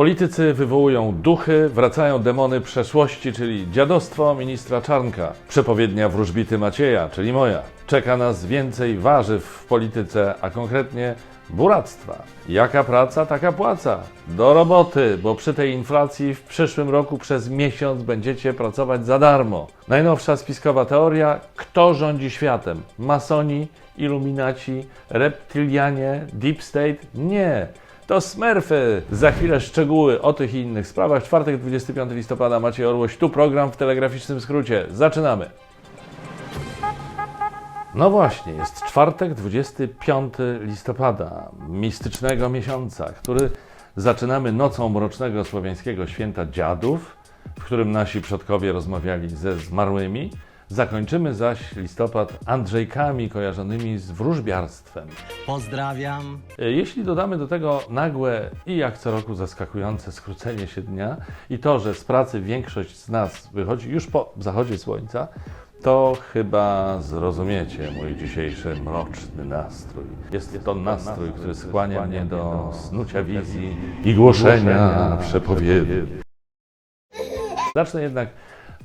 Politycy wywołują duchy, wracają demony przeszłości, czyli dziadostwo ministra Czarnka. Przepowiednia wróżbity Macieja, czyli moja. Czeka nas więcej warzyw w polityce, a konkretnie buractwa. Jaka praca, taka płaca. Do roboty, bo przy tej inflacji w przyszłym roku przez miesiąc będziecie pracować za darmo. Najnowsza spiskowa teoria: kto rządzi światem? Masoni, iluminaci, reptylianie, deep state? Nie. To Smurfy! Za chwilę szczegóły o tych i innych sprawach. Czwartek, 25 listopada, Maciej Orłoś. Tu program w telegraficznym skrócie. Zaczynamy! No właśnie, jest czwartek, 25 listopada, mistycznego miesiąca, który zaczynamy nocą mrocznego słowiańskiego święta dziadów, w którym nasi przodkowie rozmawiali ze zmarłymi. Zakończymy zaś listopad Andrzejkami kojarzonymi z wróżbiarstwem. Pozdrawiam. Jeśli dodamy do tego nagłe i jak co roku zaskakujące skrócenie się dnia i to, że z pracy większość z nas wychodzi już po zachodzie słońca, to chyba zrozumiecie mój dzisiejszy mroczny nastrój. Jest to nastrój, który skłania mnie do snucia wizji i głoszenia przepowiedni. Zacznę jednak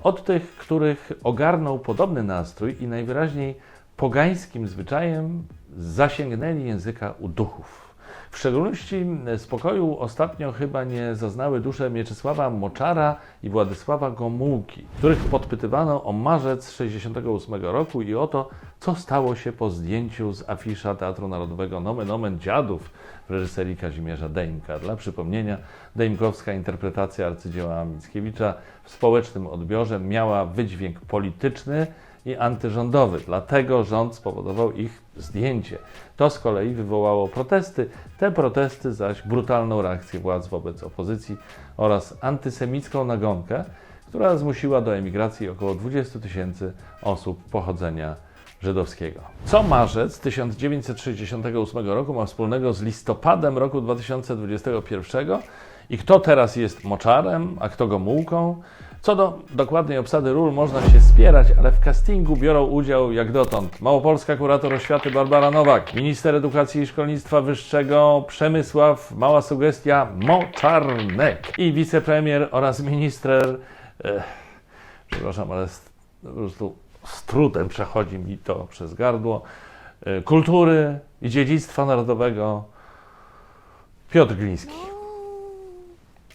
od tych, których ogarnął podobny nastrój i najwyraźniej pogańskim zwyczajem zasięgnęli języka u duchów. W szczególności spokoju ostatnio chyba nie zaznały dusze Mieczysława Moczara i Władysława Gomułki, których podpytywano o marzec 1968 roku i o to, co stało się po zdjęciu z afisza Teatru Narodowego Nomen Omen Dziadów w reżyserii Kazimierza Dejmka. Dla przypomnienia, dejmkowska interpretacja arcydzieła Mickiewicza w społecznym odbiorze miała wydźwięk polityczny i antyrządowy, dlatego rząd spowodował ich zdjęcie. To z kolei wywołało protesty, te protesty zaś brutalną reakcję władz wobec opozycji oraz antysemicką nagonkę, która zmusiła do emigracji około 20 000 osób pochodzenia żydowskiego. Co marzec 1968 roku ma wspólnego z listopadem roku 2021 i kto teraz jest Moczarem, a kto Gomułką? Co do dokładnej obsady ról można się spierać, ale w castingu biorą udział jak dotąd małopolska kurator oświaty Barbara Nowak, minister edukacji i szkolnictwa wyższego Przemysław, mała sugestia, Moczarnek i wicepremier oraz minister, przepraszam, ale po prostu z trudem przechodzi mi to przez gardło, kultury i dziedzictwa narodowego Piotr Gliński.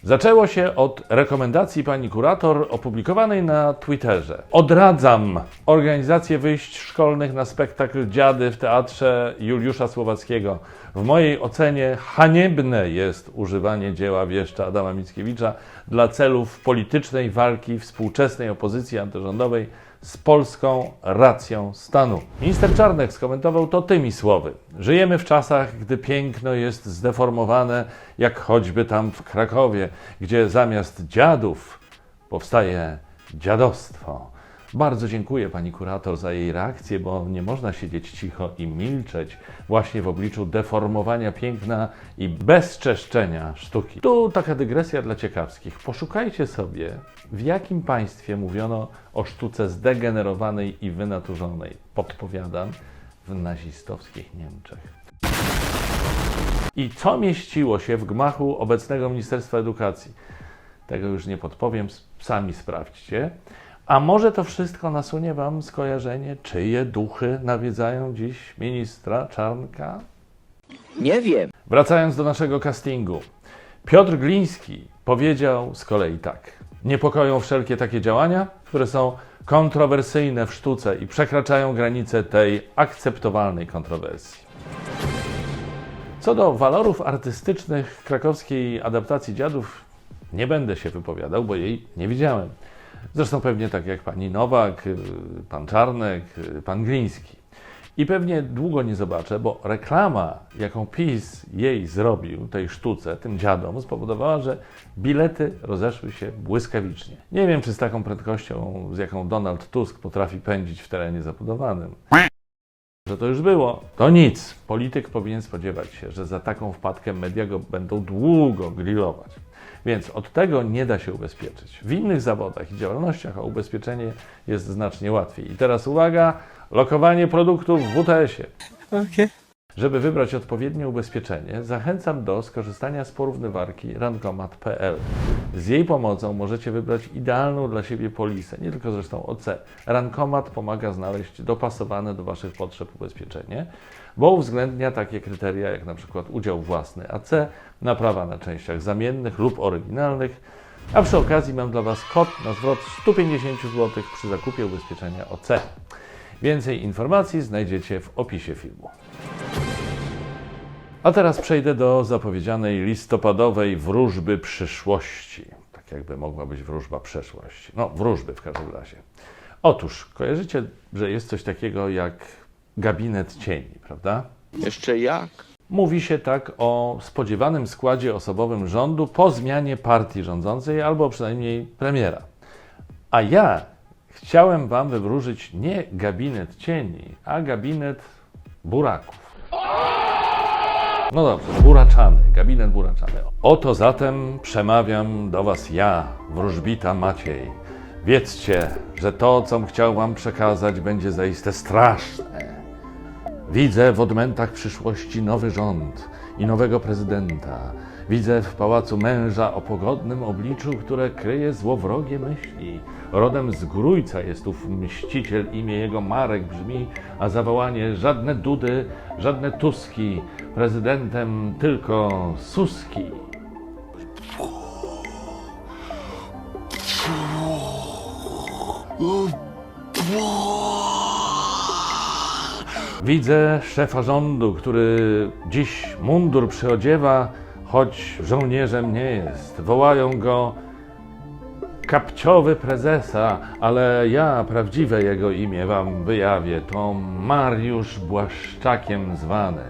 Zaczęło się od rekomendacji pani kurator opublikowanej na Twitterze. Odradzam organizację wyjść szkolnych na spektakl Dziady w Teatrze Juliusza Słowackiego. W mojej ocenie haniebne jest używanie dzieła wieszcza Adama Mickiewicza dla celów politycznej walki współczesnej opozycji antyrządowej z polską racją stanu. Minister Czarnek skomentował to tymi słowy: żyjemy w czasach, gdy piękno jest zdeformowane, jak choćby tam w Krakowie, gdzie zamiast dziadów powstaje dziadostwo. Bardzo dziękuję pani kurator za jej reakcję, bo nie można siedzieć cicho i milczeć właśnie w obliczu deformowania piękna i bezczeszczenia sztuki. Tu taka dygresja dla ciekawskich. Poszukajcie sobie, w jakim państwie mówiono o sztuce zdegenerowanej i wynaturzonej. Podpowiadam, w nazistowskich Niemczech. I co mieściło się w gmachu obecnego Ministerstwa Edukacji? Tego już nie podpowiem, sami sprawdźcie. A może to wszystko nasunie wam skojarzenie, czyje duchy nawiedzają dziś ministra Czarnka? Nie wiem. Wracając do naszego castingu. Piotr Gliński powiedział z kolei tak: niepokoją wszelkie takie działania, które są kontrowersyjne w sztuce i przekraczają granice tej akceptowalnej kontrowersji. Co do walorów artystycznych krakowskiej adaptacji Dziadów, nie będę się wypowiadał, bo jej nie widziałem. Zresztą pewnie tak jak pani Nowak, pan Czarnek, pan Gliński. I pewnie długo nie zobaczę, bo reklama, jaką PiS jej zrobił, tej sztuce, tym dziadom, spowodowała, że bilety rozeszły się błyskawicznie. Nie wiem, czy z taką prędkością, z jaką Donald Tusk potrafi pędzić w terenie zabudowanym. Że to już było, to nic. Polityk powinien spodziewać się, że za taką wpadkę media go będą długo grillować. Więc od tego nie da się ubezpieczyć. W innych zawodach i działalnościach o ubezpieczenie jest znacznie łatwiej. I teraz uwaga, lokowanie produktów w WTS-ie. Okay. Żeby wybrać odpowiednie ubezpieczenie, zachęcam do skorzystania z porównywarki rankomat.pl. Z jej pomocą możecie wybrać idealną dla siebie polisę, nie tylko zresztą OC. Rankomat pomaga znaleźć dopasowane do Waszych potrzeb ubezpieczenie, bo uwzględnia takie kryteria jak na przykład udział własny AC, naprawa na częściach zamiennych lub oryginalnych, a przy okazji mam dla Was kod na zwrot 150 zł przy zakupie ubezpieczenia OC. Więcej informacji znajdziecie w opisie filmu. A teraz przejdę do zapowiedzianej listopadowej wróżby przyszłości. Tak jakby mogła być wróżba przeszłości. No, wróżby w każdym razie. Otóż, kojarzycie, że jest coś takiego jak gabinet cieni, prawda? Jeszcze jak? Mówi się tak o spodziewanym składzie osobowym rządu po zmianie partii rządzącej albo przynajmniej premiera. A ja chciałem Wam wywróżyć nie gabinet cieni, a gabinet buraków. No dobrze, buraczany, gabinet buraczany. Oto zatem przemawiam do Was ja, wróżbita Maciej. Wiedzcie, że to, co chciał Wam przekazać, będzie zaiste straszne. Widzę w odmętach przyszłości nowy rząd i nowego prezydenta. Widzę w pałacu męża o pogodnym obliczu, które kryje złowrogie myśli. Rodem z Grójca jest ów mściciel, imię jego Marek brzmi, a zawołanie żadne Dudy, żadne Tuski, prezydentem tylko Suski. Widzę szefa rządu, który dziś mundur przyodziewa, choć żołnierzem nie jest. Wołają go kapciowy prezesa, ale ja prawdziwe jego imię wam wyjawię. To Mariusz Błaszczakiem zwany.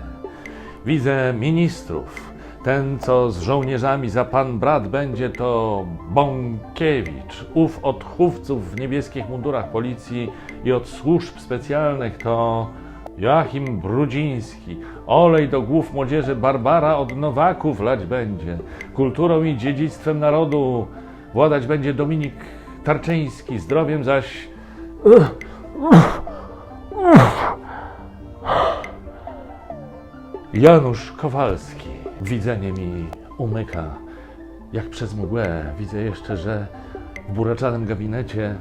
Widzę ministrów. Ten, co z żołnierzami za pan brat będzie, to Bąkiewicz. Ów od chówców w niebieskich mundurach policji i od służb specjalnych to Joachim Brudziński. Olej do głów młodzieży Barbara od Nowaków lać będzie. Kulturą i dziedzictwem narodu władać będzie Dominik Tarczyński. Zdrowiem zaś Janusz Kowalski. Widzenie mi umyka jak przez mgłę. Widzę jeszcze, że w buraczanym gabinecie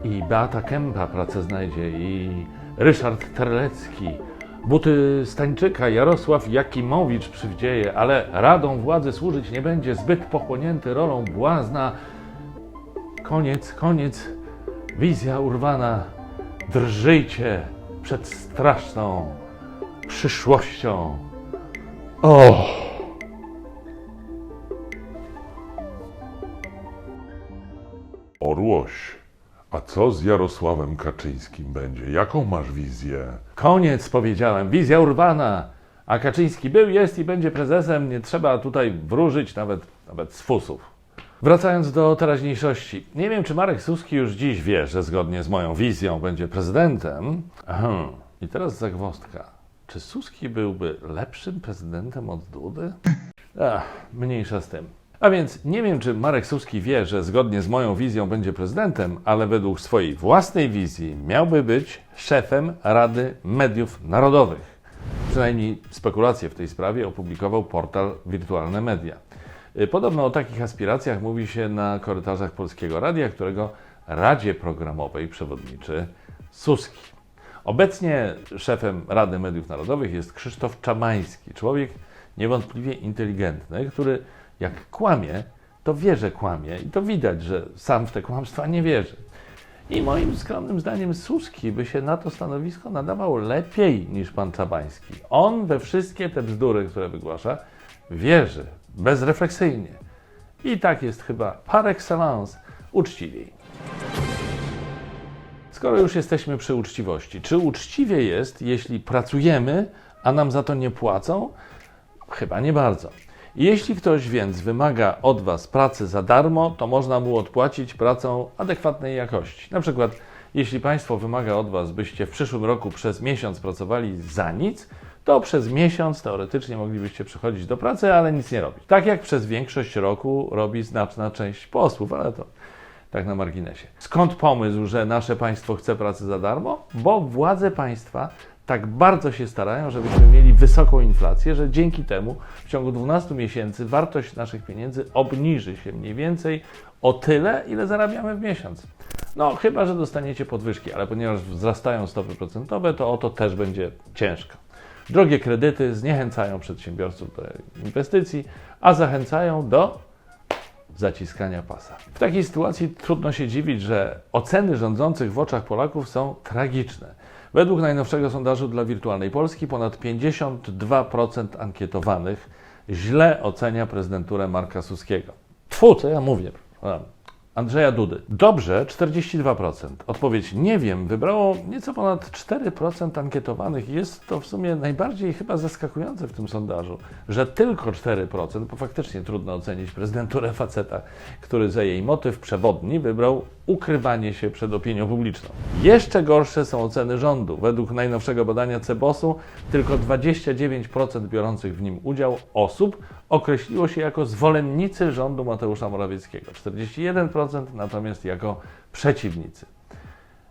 i Beata Kępa pracę znajdzie, i Ryszard Terlecki, buty Stańczyka, Jarosław Jakimowicz przywdzieje, ale radą władzy służyć nie będzie, zbyt pochłonięty rolą błazna. Koniec, wizja urwana, drżyjcie przed straszną przyszłością. O! Orłoś, a co z Jarosławem Kaczyńskim będzie? Jaką masz wizję? Koniec, powiedziałem, wizja urwana. A Kaczyński był, jest i będzie prezesem, nie trzeba tutaj wróżyć nawet z fusów. Wracając do teraźniejszości. Nie wiem, czy Marek Suski już dziś wie, że zgodnie z moją wizją będzie prezydentem. I teraz zagwozdka. Czy Suski byłby lepszym prezydentem od Dudy? Mniejsza z tym. A więc nie wiem, czy Marek Suski wie, że zgodnie z moją wizją będzie prezydentem, ale według swojej własnej wizji miałby być szefem Rady Mediów Narodowych. Przynajmniej spekulacje w tej sprawie opublikował portal Wirtualne Media. Podobno o takich aspiracjach mówi się na korytarzach Polskiego Radia, którego Radzie Programowej przewodniczy Suski. Obecnie szefem Rady Mediów Narodowych jest Krzysztof Czamański, człowiek niewątpliwie inteligentny, który jak kłamie, to wie, że kłamie i to widać, że sam w te kłamstwa nie wierzy. I moim skromnym zdaniem Suski by się na to stanowisko nadawał lepiej niż pan Czabański. On we wszystkie te bzdury, które wygłasza, wierzy bezrefleksyjnie. I tak jest chyba par excellence uczciwiej. Skoro już jesteśmy przy uczciwości, czy uczciwie jest, jeśli pracujemy, a nam za to nie płacą? Chyba nie bardzo. Jeśli ktoś więc wymaga od Was pracy za darmo, to można mu odpłacić pracą adekwatnej jakości. Na przykład, jeśli państwo wymaga od Was, byście w przyszłym roku przez miesiąc pracowali za nic, to przez miesiąc teoretycznie moglibyście przychodzić do pracy, ale nic nie robić. Tak jak przez większość roku robi znaczna część posłów, ale to tak na marginesie. Skąd pomysł, że nasze państwo chce pracy za darmo? Bo władze państwa tak bardzo się starają, żebyśmy mieli wysoką inflację, że dzięki temu w ciągu 12 miesięcy wartość naszych pieniędzy obniży się mniej więcej o tyle, ile zarabiamy w miesiąc. No, chyba że dostaniecie podwyżki, ale ponieważ wzrastają stopy procentowe, to o to też będzie ciężko. Drogie kredyty zniechęcają przedsiębiorców do inwestycji, a zachęcają do zaciskania pasa. W takiej sytuacji trudno się dziwić, że oceny rządzących w oczach Polaków są tragiczne. Według najnowszego sondażu dla Wirtualnej Polski ponad 52% ankietowanych źle ocenia prezydenturę Marka Suskiego. Tfu, co ja mówię? Andrzeja Dudy. Dobrze, 42%. Odpowiedź nie wiem wybrało nieco ponad 4% ankietowanych. Jest to w sumie najbardziej chyba zaskakujące w tym sondażu, że tylko 4%, bo faktycznie trudno ocenić prezydenturę faceta, który za jej motyw przewodni wybrał ukrywanie się przed opinią publiczną. Jeszcze gorsze są oceny rządu. Według najnowszego badania CBOS-u tylko 29% biorących w nim udział osób określiło się jako zwolennicy rządu Mateusza Morawieckiego, 41% natomiast jako przeciwnicy.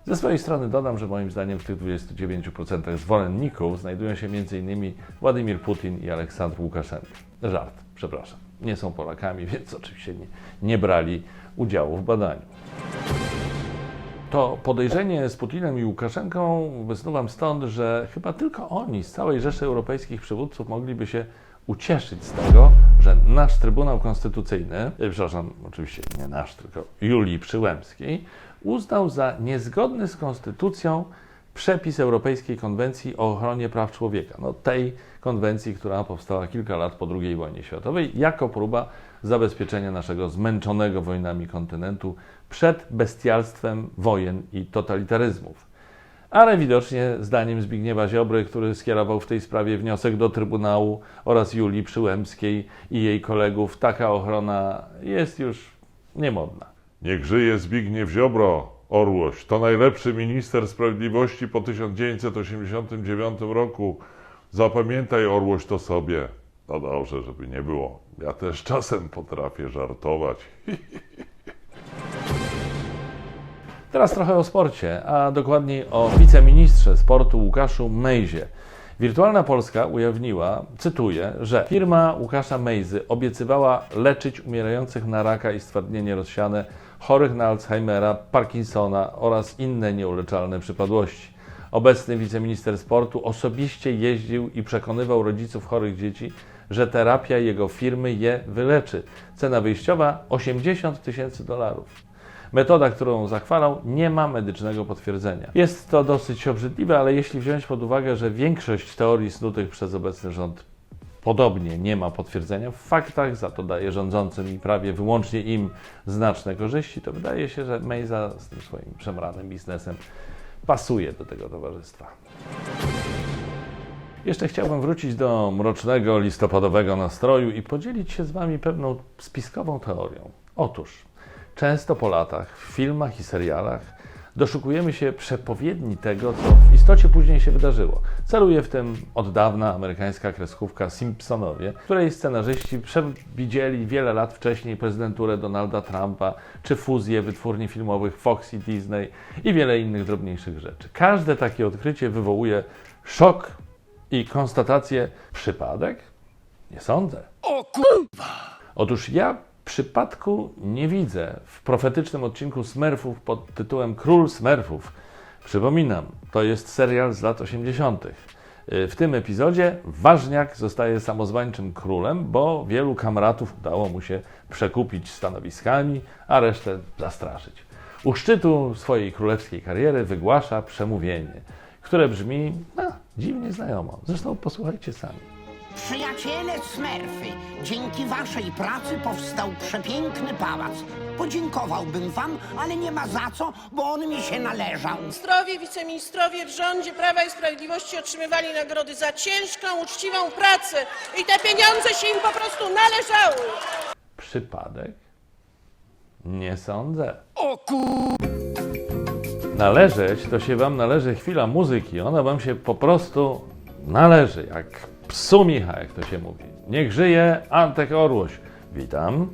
Ze swojej strony dodam, że moim zdaniem w tych 29% zwolenników znajdują się m.in. Władimir Putin i Aleksandr Łukaszenka. Żart, przepraszam. Nie są Polakami, więc oczywiście nie brali udziału w badaniu. To podejrzenie z Putinem i Łukaszenką wysnuwam stąd, że chyba tylko oni z całej rzeszy europejskich przywódców mogliby się ucieszyć z tego, że nasz Trybunał Konstytucyjny, przepraszam, oczywiście nie nasz, tylko Julii Przyłębskiej, uznał za niezgodny z konstytucją przepis Europejskiej Konwencji o ochronie praw człowieka. No, tej konwencji, która powstała kilka lat po II wojnie światowej, jako próba zabezpieczenia naszego zmęczonego wojnami kontynentu przed bestialstwem wojen i totalitaryzmów. Ale widocznie zdaniem Zbigniewa Ziobry, który skierował w tej sprawie wniosek do Trybunału, oraz Julii Przyłębskiej i jej kolegów, taka ochrona jest już niemodna. Niech żyje Zbigniew Ziobro, Orłoś. To najlepszy minister sprawiedliwości po 1989 roku. Zapamiętaj, Orłoś, to sobie. No dobrze, żeby nie było. Ja też czasem potrafię żartować. Teraz trochę o sporcie, a dokładniej o wiceministrze sportu Łukaszu Mejzie. Wirtualna Polska ujawniła, cytuję, że firma Łukasza Mejzy obiecywała leczyć umierających na raka i stwardnienie rozsiane, chorych na Alzheimera, Parkinsona oraz inne nieuleczalne przypadłości. Obecny wiceminister sportu osobiście jeździł i przekonywał rodziców chorych dzieci, że terapia jego firmy je wyleczy. Cena wyjściowa $80 000. Metoda, którą zachwalał, nie ma medycznego potwierdzenia. Jest to dosyć obrzydliwe, ale jeśli wziąć pod uwagę, że większość teorii snutych przez obecny rząd podobnie nie ma potwierdzenia w faktach, za to daje rządzącym i prawie wyłącznie im znaczne korzyści, to wydaje się, że Mejza z tym swoim przemranym biznesem pasuje do tego towarzystwa. Jeszcze chciałbym wrócić do mrocznego listopadowego nastroju i podzielić się z Wami pewną spiskową teorią. Otóż często po latach w filmach i serialach doszukujemy się przepowiedni tego, co w istocie później się wydarzyło. Celuje w tym od dawna amerykańska kreskówka Simpsonowie, której scenarzyści przewidzieli wiele lat wcześniej prezydenturę Donalda Trumpa, czy fuzję wytwórni filmowych Fox i Disney i wiele innych drobniejszych rzeczy. Każde takie odkrycie wywołuje szok i konstatację: przypadek? Nie sądzę. O kurwa! Otóż ja przypadku nie widzę w profetycznym odcinku Smurfów pod tytułem Król Smurfów. Przypominam, to jest serial z lat 80. W tym epizodzie Ważniak zostaje samozwańczym królem, bo wielu kamratów udało mu się przekupić stanowiskami, a resztę zastraszyć. U szczytu swojej królewskiej kariery wygłasza przemówienie, które brzmi dziwnie znajomo. Zresztą posłuchajcie sami. Przyjaciele Smurfy, dzięki waszej pracy powstał przepiękny pałac. Podziękowałbym wam, ale nie ma za co, bo on mi się należał. Ministrowie, wiceministrowie w rządzie Prawa i Sprawiedliwości otrzymywali nagrody za ciężką, uczciwą pracę i te pieniądze się im po prostu należały. Przypadek? Nie sądzę. Należeć to się Wam należy chwila muzyki. Ona Wam się po prostu należy, jak psu Micha, jak to się mówi. Niech żyje Antek Orłoś. Witam.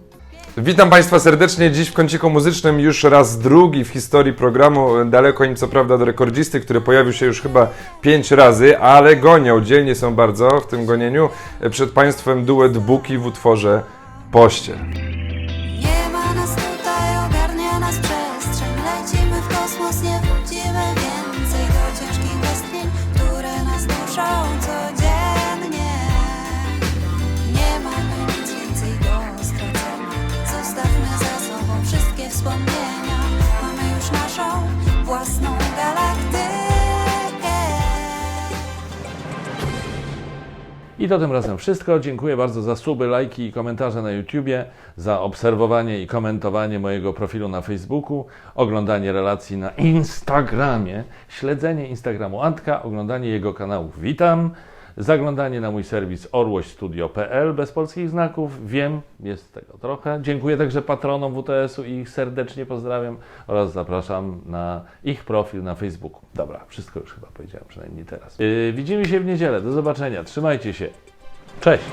Witam Państwa serdecznie. Dziś w kąciku muzycznym już raz drugi w historii programu. Daleko im co prawda do rekordzisty, który pojawił się już chyba 5 razy, ale gonią, dzielnie są bardzo w tym gonieniu. Przed Państwem duet Buki w utworze Pościel. Nie ma nas tutaj, ogarnia nas przestrzeń. Lecimy w kosmos, nie wrócimy więcej do ciężkich westchnień, które nas duszą codziennie. Nie mamy nic więcej do stracenia. Zostawmy za sobą wszystkie wspomnienia. Mamy już naszą własną galaktykę. I to tym razem wszystko. Dziękuję bardzo za suby, lajki i komentarze na YouTubie, za obserwowanie i komentowanie mojego profilu na Facebooku, oglądanie relacji na Instagramie, śledzenie Instagramu Antka, oglądanie jego kanałów Witam, zaglądanie na mój serwis orłośstudio.pl bez polskich znaków. Wiem, jest tego trochę. Dziękuję także patronom WTS-u i ich serdecznie pozdrawiam oraz zapraszam na ich profil na Facebooku. Dobra, wszystko już chyba powiedziałem, przynajmniej teraz. Widzimy się w niedzielę. Do zobaczenia. Trzymajcie się. Cześć!